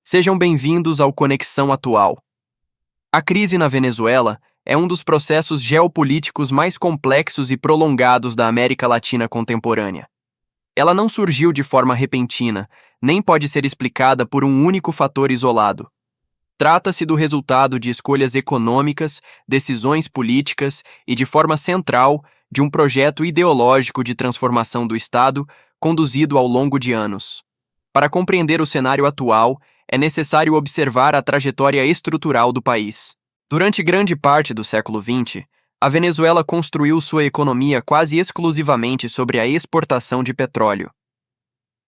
Sejam bem-vindos ao Conexão Atual. A crise na Venezuela é um dos processos geopolíticos mais complexos e prolongados da América Latina contemporânea. Ela não surgiu de forma repentina, nem pode ser explicada por um único fator isolado. Trata-se do resultado de escolhas econômicas, decisões políticas e, de forma central, de um projeto ideológico de transformação do Estado conduzido ao longo de anos. Para compreender o cenário atual, é necessário observar a trajetória estrutural do país. Durante grande parte do século XX, a Venezuela construiu sua economia quase exclusivamente sobre a exportação de petróleo.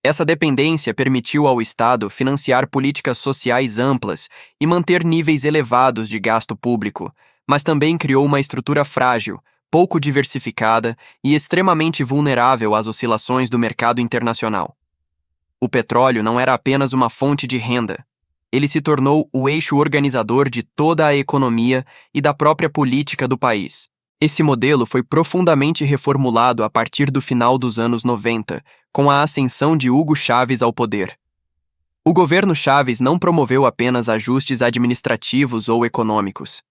Essa dependência permitiu ao Estado financiar políticas sociais amplas e manter níveis elevados de gasto público, mas também criou uma estrutura frágil, pouco diversificada e extremamente vulnerável às oscilações do mercado internacional. O petróleo não era apenas uma fonte de renda. Ele se tornou o eixo organizador de toda a economia e da própria política do país. Esse modelo foi profundamente reformulado a partir do final dos anos 90, com a ascensão de Hugo Chávez ao poder. O governo Chávez não promoveu apenas ajustes administrativos ou econômicos.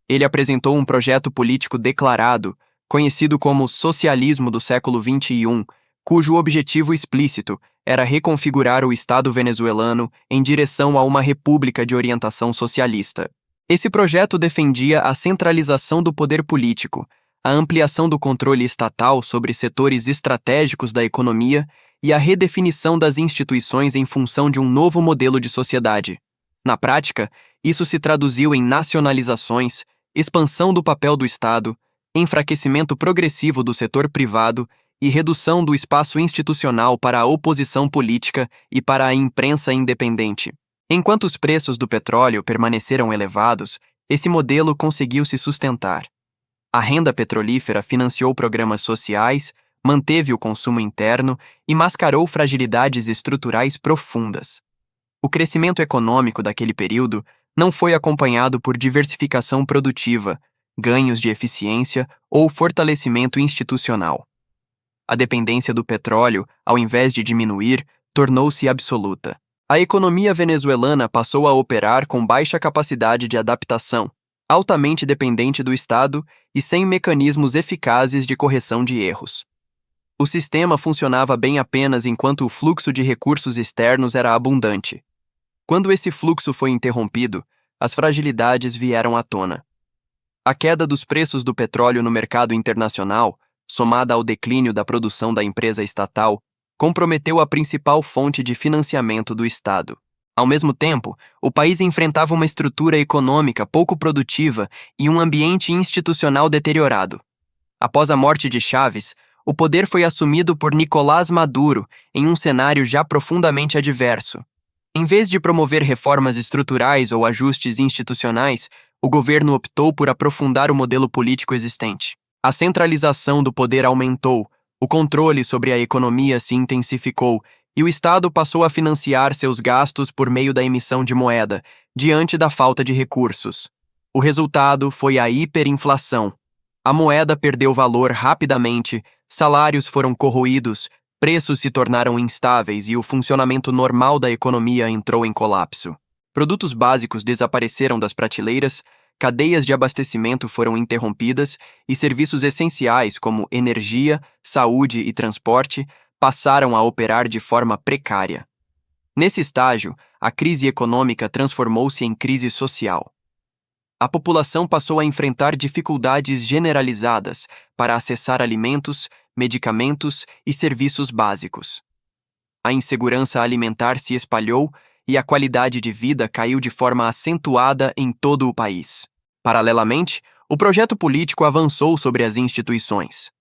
Ele apresentou um projeto político declarado, conhecido como socialismo do século XXI, cujo objetivo explícito era reconfigurar o Estado venezuelano em direção a uma república de orientação socialista. Esse projeto defendia a centralização do poder político, a ampliação do controle estatal sobre setores estratégicos da economia e a redefinição das instituições em função de um novo modelo de sociedade. Na prática, isso se traduziu em nacionalizações, expansão do papel do Estado, enfraquecimento progressivo do setor privado e redução do espaço institucional para a oposição política e para a imprensa independente. Enquanto os preços do petróleo permaneceram elevados, esse modelo conseguiu se sustentar. A renda petrolífera financiou programas sociais, manteve o consumo interno e mascarou fragilidades estruturais profundas. O crescimento econômico daquele período não foi acompanhado por diversificação produtiva, ganhos de eficiência ou fortalecimento institucional. A dependência do petróleo, ao invés de diminuir, tornou-se absoluta. A economia venezuelana passou a operar com baixa capacidade de adaptação, altamente dependente do Estado e sem mecanismos eficazes de correção de erros. O sistema funcionava bem apenas enquanto o fluxo de recursos externos era abundante. Quando esse fluxo foi interrompido, as fragilidades vieram à tona. A queda dos preços do petróleo no mercado internacional, somada ao declínio da produção da empresa estatal, comprometeu a principal fonte de financiamento do Estado. Ao mesmo tempo, o país enfrentava uma estrutura econômica pouco produtiva e um ambiente institucional deteriorado. Após a morte de Chávez, o poder foi assumido por Nicolás Maduro em um cenário já profundamente adverso. Em vez de promover reformas estruturais ou ajustes institucionais, o governo optou por aprofundar o modelo político existente. A centralização do poder aumentou, o controle sobre a economia se intensificou e o Estado passou a financiar seus gastos por meio da emissão de moeda, diante da falta de recursos. O resultado foi a hiperinflação. A moeda perdeu valor rapidamente, salários foram corroídos, preços se tornaram instáveis e o funcionamento normal da economia entrou em colapso. Produtos básicos desapareceram das prateleiras, cadeias de abastecimento foram interrompidas e serviços essenciais como energia, saúde e transporte passaram a operar de forma precária. Nesse estágio, a crise econômica transformou-se em crise social. A população passou a enfrentar dificuldades generalizadas para acessar alimentos, medicamentos e serviços básicos. A insegurança alimentar se espalhou e a qualidade de vida caiu de forma acentuada em todo o país. Paralelamente, o projeto político avançou sobre as instituições.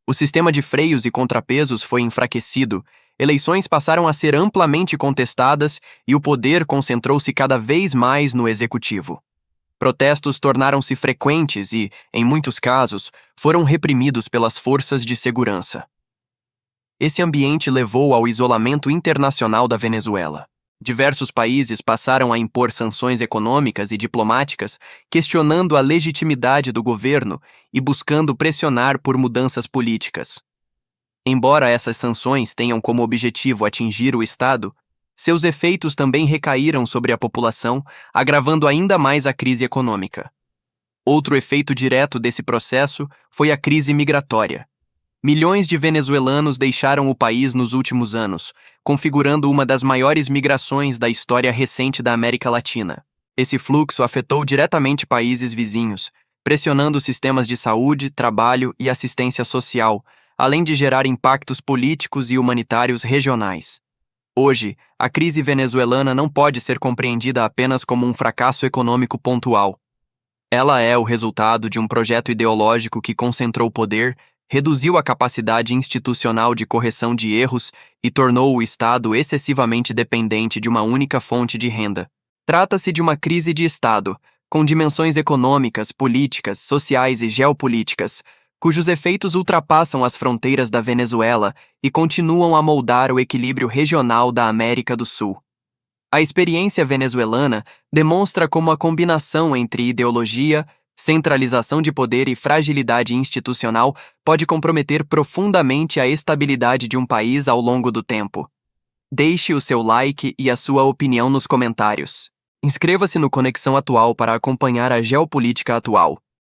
O sistema de freios e contrapesos foi enfraquecido, eleições passaram a ser amplamente contestadas e o poder concentrou-se cada vez mais no executivo. Protestos tornaram-se frequentes e, em muitos casos, foram reprimidos pelas forças de segurança. Esse ambiente levou ao isolamento internacional da Venezuela. Diversos países passaram a impor sanções econômicas e diplomáticas, questionando a legitimidade do governo e buscando pressionar por mudanças políticas. Embora essas sanções tenham como objetivo atingir o Estado, Seus efeitos também recaíram sobre a população, agravando ainda mais a crise econômica. Outro efeito direto desse processo foi a crise migratória. Milhões de venezuelanos deixaram o país nos últimos anos, configurando uma das maiores migrações da história recente da América Latina. Esse fluxo afetou diretamente países vizinhos, pressionando sistemas de saúde, trabalho e assistência social, além de gerar impactos políticos e humanitários regionais. Hoje, a crise venezuelana não pode ser compreendida apenas como um fracasso econômico pontual. Ela é o resultado de um projeto ideológico que concentrou poder, reduziu a capacidade institucional de correção de erros e tornou o Estado excessivamente dependente de uma única fonte de renda. Trata-se de uma crise de Estado, com dimensões econômicas, políticas, sociais e geopolíticas, cujos efeitos ultrapassam as fronteiras da Venezuela e continuam a moldar o equilíbrio regional da América do Sul. A experiência venezuelana demonstra como a combinação entre ideologia, centralização de poder e fragilidade institucional pode comprometer profundamente a estabilidade de um país ao longo do tempo. Deixe o seu like e a sua opinião nos comentários. Inscreva-se no Conexão Atual para acompanhar a geopolítica atual.